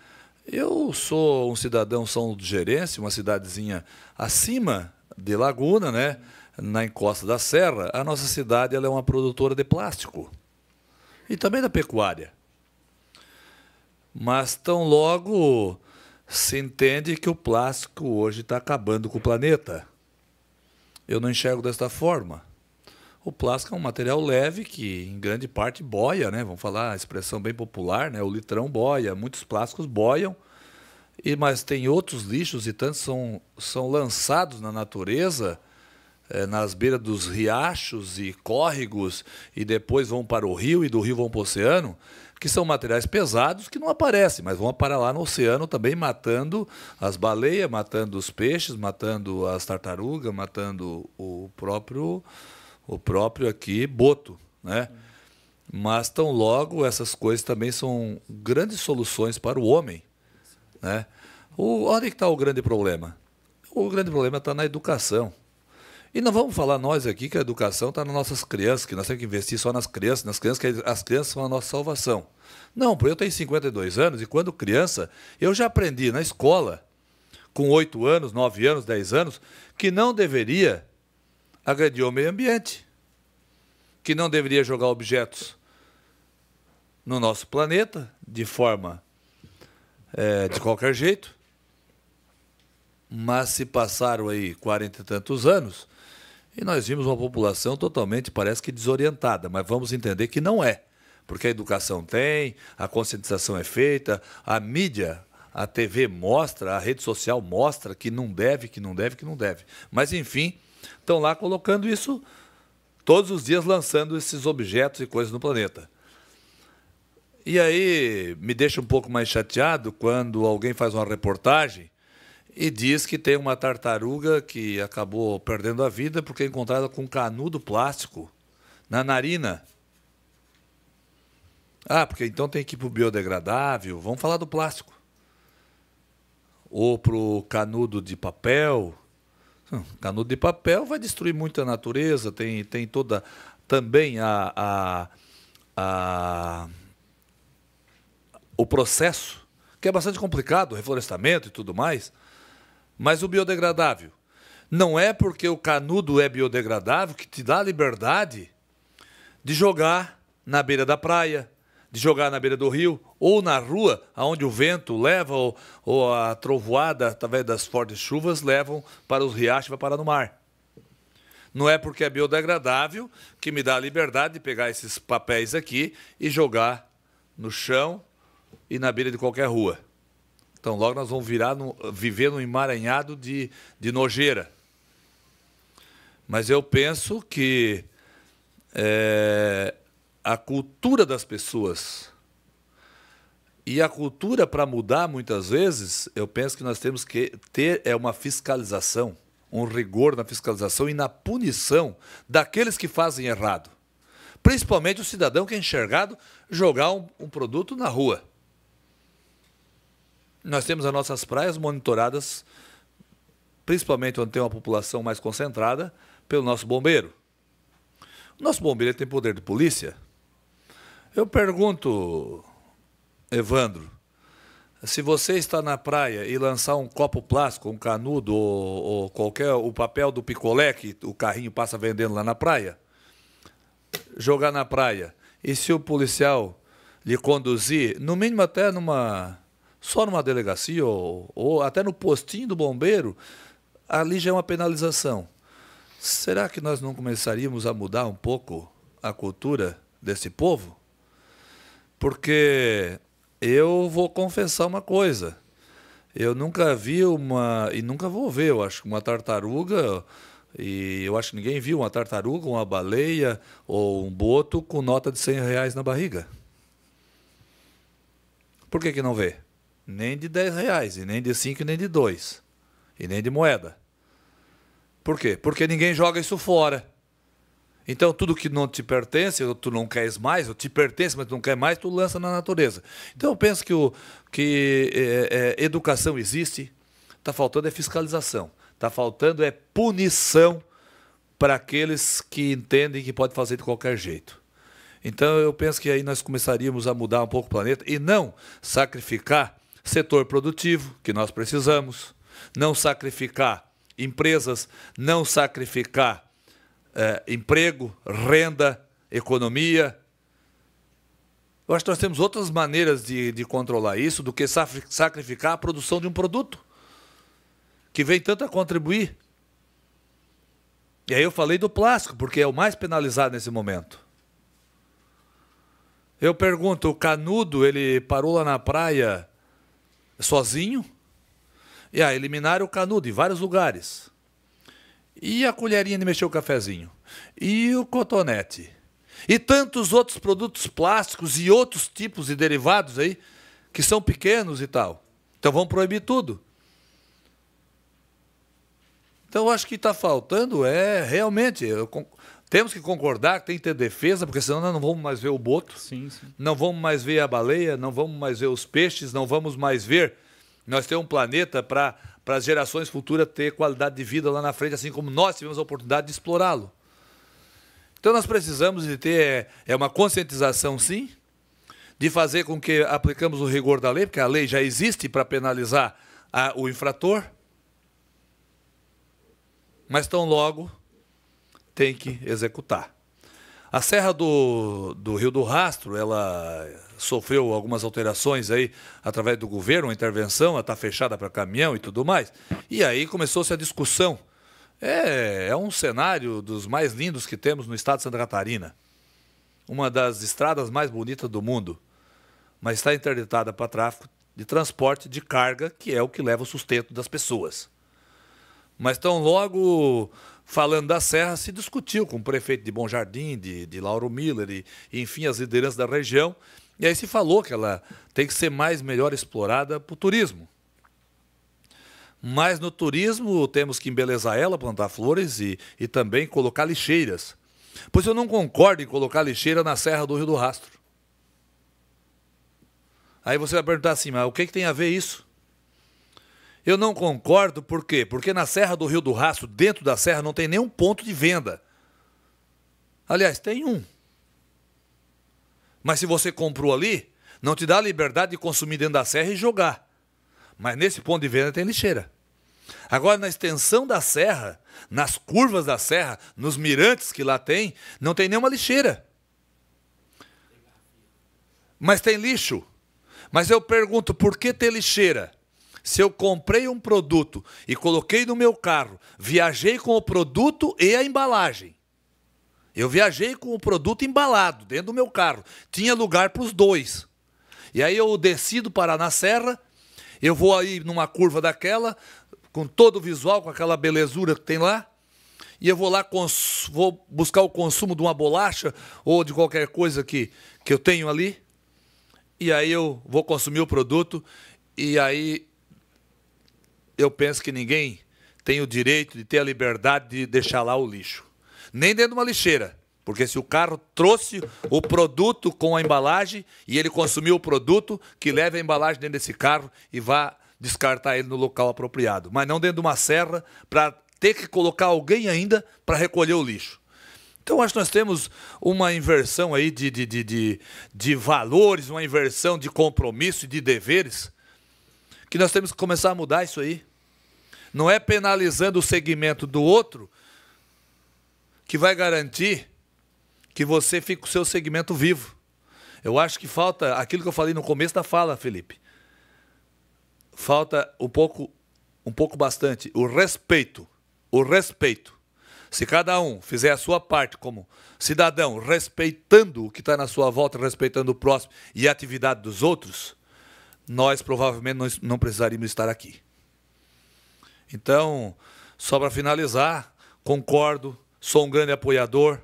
Eu sou um cidadão São Ludogerense, uma cidadezinha acima de Laguna, né? Na encosta da serra. A nossa cidade ela é uma produtora de plástico e também da pecuária. Mas tão logo se entende que o plástico hoje está acabando com o planeta. Eu não enxergo desta forma. O plástico é um material leve que, em grande parte, boia, né? Vamos falar a expressão bem popular, né? O litrão boia, muitos plásticos boiam, mas tem outros lixos e tantos são lançados na natureza, nas beiras dos riachos e córregos, e depois vão para o rio, e do rio vão para o oceano, que são materiais pesados que não aparecem, mas vão parar lá no oceano também, matando as baleias, matando os peixes, matando as tartarugas, matando o próprio aqui boto, né? Mas tão logo essas coisas também são grandes soluções para o homem, né? Onde está o grande problema? O grande problema está na educação. E não vamos falar nós aqui que a educação está nas nossas crianças, que nós temos que investir só nas crianças, que as crianças são a nossa salvação. Não, porque eu tenho 52 anos e quando criança eu já aprendi na escola, com 8 anos, 9 anos, 10 anos, que não deveria agredir o meio ambiente, que não deveria jogar objetos no nosso planeta de forma de qualquer jeito. Mas se passaram aí 40 e tantos anos e nós vimos uma população totalmente, parece que desorientada, mas vamos entender que não é, porque a educação tem, a conscientização é feita, a mídia, a TV mostra, a rede social mostra que não deve, que não deve, que não deve. Mas, enfim, estão lá colocando isso todos os dias, lançando esses objetos e coisas no planeta. E aí me deixa um pouco mais chateado quando alguém faz uma reportagem e diz que tem uma tartaruga que acabou perdendo a vida porque é encontrada com um canudo plástico na narina. Ah, porque então tem que ir para o biodegradável. Vamos falar do plástico. Ou para o canudo de papel. Canudo de papel vai destruir muito a natureza. Tem toda também o processo, que é bastante complicado, o reflorestamento e tudo mais. Mas o biodegradável, não é porque o canudo é biodegradável que te dá a liberdade de jogar na beira da praia, de jogar na beira do rio, ou na rua, onde o vento leva, ou a trovoada, através das fortes chuvas, levam para os riachos e vai parar no mar. Não é porque é biodegradável que me dá a liberdade de pegar esses papéis aqui e jogar no chão e na beira de qualquer rua. Então, logo nós vamos viver num emaranhado de nojeira. Mas eu penso que a cultura das pessoas e a cultura para mudar, muitas vezes, eu penso que nós temos que ter uma fiscalização, um rigor na fiscalização e na punição daqueles que fazem errado. Principalmente o cidadão que é enxergado jogar um produto na rua. Nós temos as nossas praias monitoradas, principalmente onde tem uma população mais concentrada, pelo nosso bombeiro. O nosso bombeiro ele tem poder de polícia. Eu pergunto, Evandro, se você está na praia e lançar um copo plástico, um canudo ou qualquer o papel do picolé que o carrinho passa vendendo lá na praia, jogar na praia, e se o policial lhe conduzir, no mínimo até só numa delegacia ou até no postinho do bombeiro, ali já é uma penalização. Será que nós não começaríamos a mudar um pouco a cultura desse povo? Porque eu vou confessar uma coisa. Eu nunca vi e nunca vou ver, eu acho, uma tartaruga, e eu acho que ninguém viu uma tartaruga, uma baleia ou um boto com nota de R$100 na barriga. Por que não vê? Nem de R$10, e nem de 5, nem de 2, e nem de moeda. Por quê? Porque ninguém joga isso fora. Então, tudo que não te pertence, ou tu não queres mais, ou te pertence, mas tu não quer mais, tu lança na natureza. Então, eu penso que educação existe, está faltando é fiscalização, está faltando é punição para aqueles que entendem que pode fazer de qualquer jeito. Então, eu penso que aí nós começaríamos a mudar um pouco o planeta e não sacrificar setor produtivo, que nós precisamos, não sacrificar empresas, não sacrificar emprego, renda, economia. Eu acho que nós temos outras maneiras de controlar isso do que sacrificar a produção de um produto que vem tanto a contribuir. E aí eu falei do plástico, porque é o mais penalizado nesse momento. Eu pergunto, o canudo, ele parou lá na praia sozinho? E eliminaram o canudo em vários lugares. E a colherinha de mexer o cafezinho? E o cotonete? E tantos outros produtos plásticos e outros tipos de derivados aí, que são pequenos e tal. Então vamos proibir tudo. Então eu acho que está faltando realmente... Temos que concordar que tem que ter defesa, porque senão nós não vamos mais ver o boto, sim. Não vamos mais ver a baleia, não vamos mais ver os peixes, não vamos mais ver... Nós temos um planeta para as gerações futuras ter qualidade de vida lá na frente, assim como nós tivemos a oportunidade de explorá-lo. Então nós precisamos de ter uma conscientização, sim, de fazer com que aplicamos o rigor da lei, porque a lei já existe para penalizar o infrator, mas tão logo tem que executar. A Serra do Rio do Rastro, ela sofreu algumas alterações aí através do governo, uma intervenção, ela está fechada para caminhão e tudo mais. E aí começou-se a discussão. É um cenário dos mais lindos que temos no estado de Santa Catarina. Uma das estradas mais bonitas do mundo. Mas está interditada para tráfego de transporte de carga, que é o que leva o sustento das pessoas. Mas tão logo... Falando da Serra, se discutiu com o prefeito de Bom Jardim, de Lauro Miller, e enfim, as lideranças da região. E aí se falou que ela tem que ser melhor explorada para o turismo. Mas no turismo temos que embelezar ela, plantar flores e também colocar lixeiras. Pois eu não concordo em colocar lixeira na Serra do Rio do Rastro. Aí você vai perguntar assim, mas o que tem a ver isso? Eu não concordo, por quê? Porque na Serra do Rio do Rastro, dentro da serra, não tem nenhum ponto de venda. Aliás, tem um. Mas se você comprou ali, não te dá a liberdade de consumir dentro da serra e jogar. Mas nesse ponto de venda tem lixeira. Agora, na extensão da serra, nas curvas da serra, nos mirantes que lá tem, não tem nenhuma lixeira. Mas tem lixo. Mas eu pergunto, por que ter lixeira? Se eu comprei um produto e coloquei no meu carro, viajei com o produto e a embalagem. Eu viajei com o produto embalado dentro do meu carro. Tinha lugar para os dois. E aí eu decido parar na serra, eu vou aí numa curva daquela, com todo o visual, com aquela belezura que tem lá, e eu vou lá, vou buscar o consumo de uma bolacha ou de qualquer coisa que eu tenho ali, e aí eu vou consumir o produto, e aí... Eu penso que ninguém tem o direito de ter a liberdade de deixar lá o lixo. Nem dentro de uma lixeira. Porque se o carro trouxe o produto com a embalagem e ele consumiu o produto, que leve a embalagem dentro desse carro e vá descartar ele no local apropriado. Mas não dentro de uma serra para ter que colocar alguém ainda para recolher o lixo. Então, acho que nós temos uma inversão aí de valores, uma inversão de compromisso e de deveres, que nós temos que começar a mudar isso aí. Não é penalizando o segmento do outro que vai garantir que você fique com o seu segmento vivo. Eu acho que falta aquilo que eu falei no começo da fala, Felipe. Falta um pouco bastante, o respeito. O respeito. Se cada um fizer a sua parte como cidadão, respeitando o que está na sua volta, respeitando o próximo e a atividade dos outros, nós provavelmente não precisaríamos estar aqui. Então, só para finalizar, concordo, sou um grande apoiador.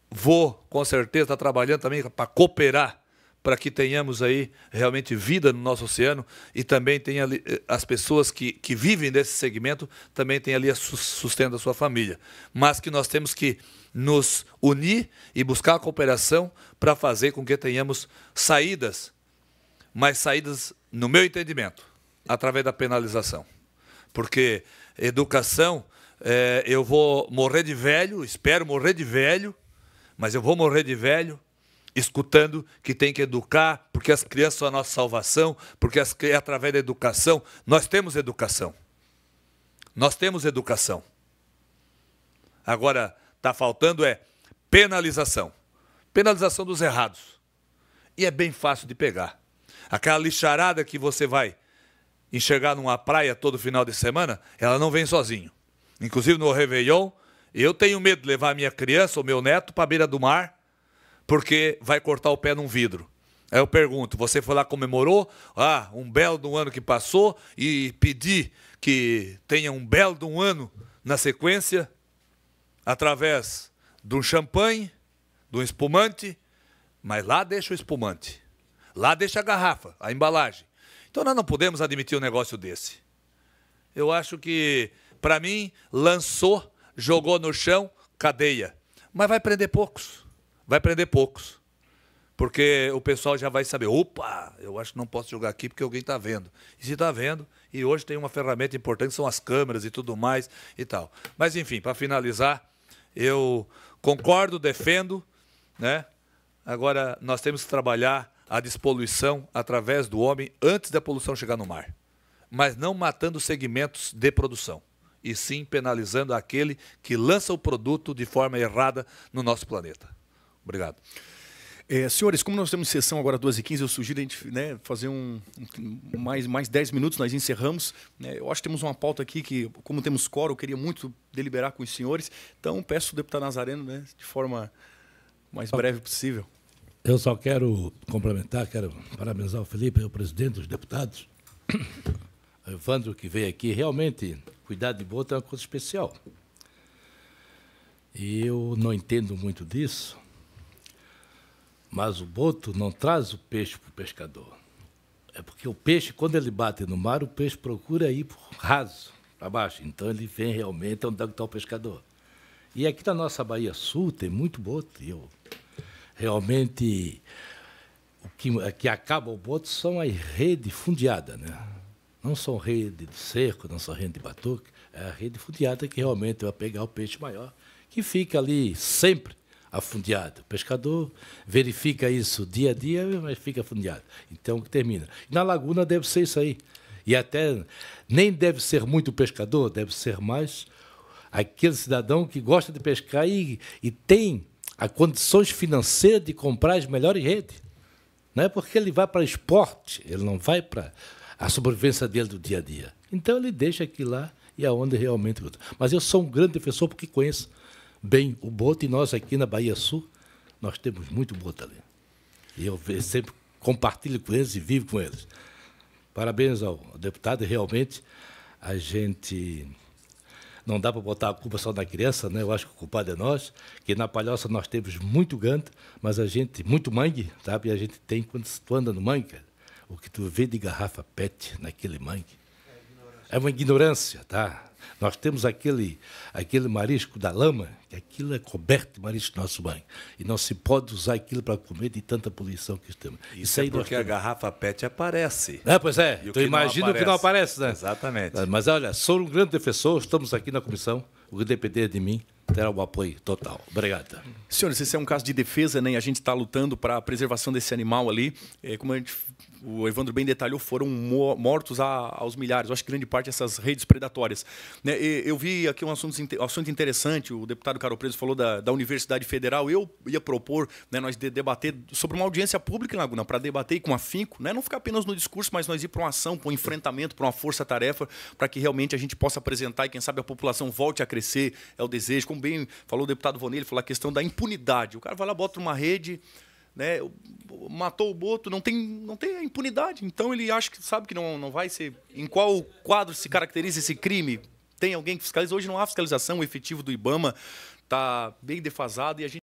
Vou, com certeza, estar trabalhando também para cooperar, para que tenhamos aí realmente vida no nosso oceano e também tenha ali, as pessoas que vivem desse segmento também tenham ali sustento da sua família. Mas que nós temos que nos unir e buscar a cooperação para fazer com que tenhamos saídas, mas saídas, no meu entendimento, através da penalização. Porque educação, eu vou morrer de velho, espero morrer de velho, mas eu vou morrer de velho escutando que tem que educar, porque as crianças são a nossa salvação, porque é através da educação. Nós temos educação. Nós temos educação. Agora, está faltando penalização. Penalização dos errados. E é bem fácil de pegar. Aquela lixarada que você vai enxergar numa praia todo final de semana, ela não vem sozinho. Inclusive no Réveillon, eu tenho medo de levar a minha criança ou meu neto para a beira do mar, porque vai cortar o pé num vidro. Aí eu pergunto, você foi lá, comemorou? Um belo de um ano que passou e pedir que tenha um belo de um ano na sequência, através de um champanhe, de um espumante, mas lá deixa o espumante. Lá deixa a garrafa, a embalagem. Então nós não podemos admitir um negócio desse. Eu acho que, para mim, lançou, jogou no chão, cadeia. Mas vai prender poucos. Vai prender poucos, porque o pessoal já vai saber, opa, eu acho que não posso jogar aqui porque alguém está vendo. E se está vendo, e hoje tem uma ferramenta importante, são as câmeras e tudo mais e tal. Mas, enfim, para finalizar, eu concordo, defendo, né? Agora, nós temos que trabalhar a despoluição através do homem antes da poluição chegar no mar, mas não matando segmentos de produção, e sim penalizando aquele que lança o produto de forma errada no nosso planeta. Obrigado. Senhores, como nós temos sessão agora 2h15, eu sugiro a gente fazer mais 10 minutos, nós encerramos. Eu acho que temos uma pauta aqui que, como temos quórum, eu queria muito deliberar com os senhores. Então, peço ao deputado Nazareno, de forma mais breve possível. Eu só quero complementar, quero parabenizar o Felipe, o presidente dos deputados. O Evandro, que veio aqui, realmente, cuidar de boto é uma coisa especial. E eu não entendo muito disso. Mas o boto não traz o peixe para o pescador. É porque o peixe, quando ele bate no mar, o peixe procura ir por raso, para baixo. Então, ele vem realmente onde está o pescador. E aqui na nossa Bahia Sul tem muito boto. E realmente, o que acaba o boto são as redes fundeadas, né? Não são rede de cerco, não são rede de batuque. É a rede fundeada que realmente vai pegar o peixe maior, que fica ali sempre afundeado. O pescador verifica isso dia a dia, mas fica afundeado. Então, termina. Na laguna deve ser isso aí. E até nem deve ser muito pescador, deve ser mais aquele cidadão que gosta de pescar e tem as condições financeiras de comprar as melhores redes. Não é porque ele vai para esporte, ele não vai para a sobrevivência dele do dia a dia. Então, ele deixa aquilo lá e é onde realmente... Mas eu sou um grande defensor porque conheço bem o boto, e nós aqui na Bahia Sul, nós temos muito boto ali. E eu sempre compartilho com eles e vivo com eles. Parabéns ao deputado, realmente a gente não dá para botar a culpa só na criança, né? Eu acho que o culpado é nós, que na Palhoça nós temos muito gando, mas a gente, muito mangue, sabe? E a gente tem, quando tu anda no mangue, o que tu vê de garrafa PET naquele mangue, É uma ignorância, tá? Nós temos aquele marisco da lama, que aquilo é coberto de marisco do nosso banho. E não se pode usar aquilo para comer de tanta poluição que temos. Isso aí porque a garrafa PET aparece. Pois é, tu imagina o que não aparece, né? Exatamente. Mas olha, sou um grande defensor, estamos aqui na comissão, o que depender de mim terá o apoio total. Obrigado. Senhores, esse é um caso de defesa, né? E a gente está lutando para a preservação desse animal ali. Como o Evandro bem detalhou, foram mortos aos milhares. Eu acho que grande parte dessas redes predatórias. Né? Eu vi aqui um assunto interessante. O deputado Caro Preso falou da Universidade Federal. Eu ia propor, né, nós debater sobre uma audiência pública em Laguna, para debater com afinco, né? Não ficar apenas no discurso, mas nós ir para uma ação, para um enfrentamento, para uma força-tarefa, para que realmente a gente possa apresentar e, quem sabe, a população volte a crescer. É o desejo. Como bem falou o deputado Vonei, ele falou a questão da impunidade. O cara vai lá, bota uma rede, né, matou o boto, não tem a impunidade. Então ele acha que sabe que não vai ser. Em qual quadro se caracteriza esse crime? Tem alguém que fiscaliza? Hoje não há fiscalização, o efetivo do IBAMA está bem defasado e a gente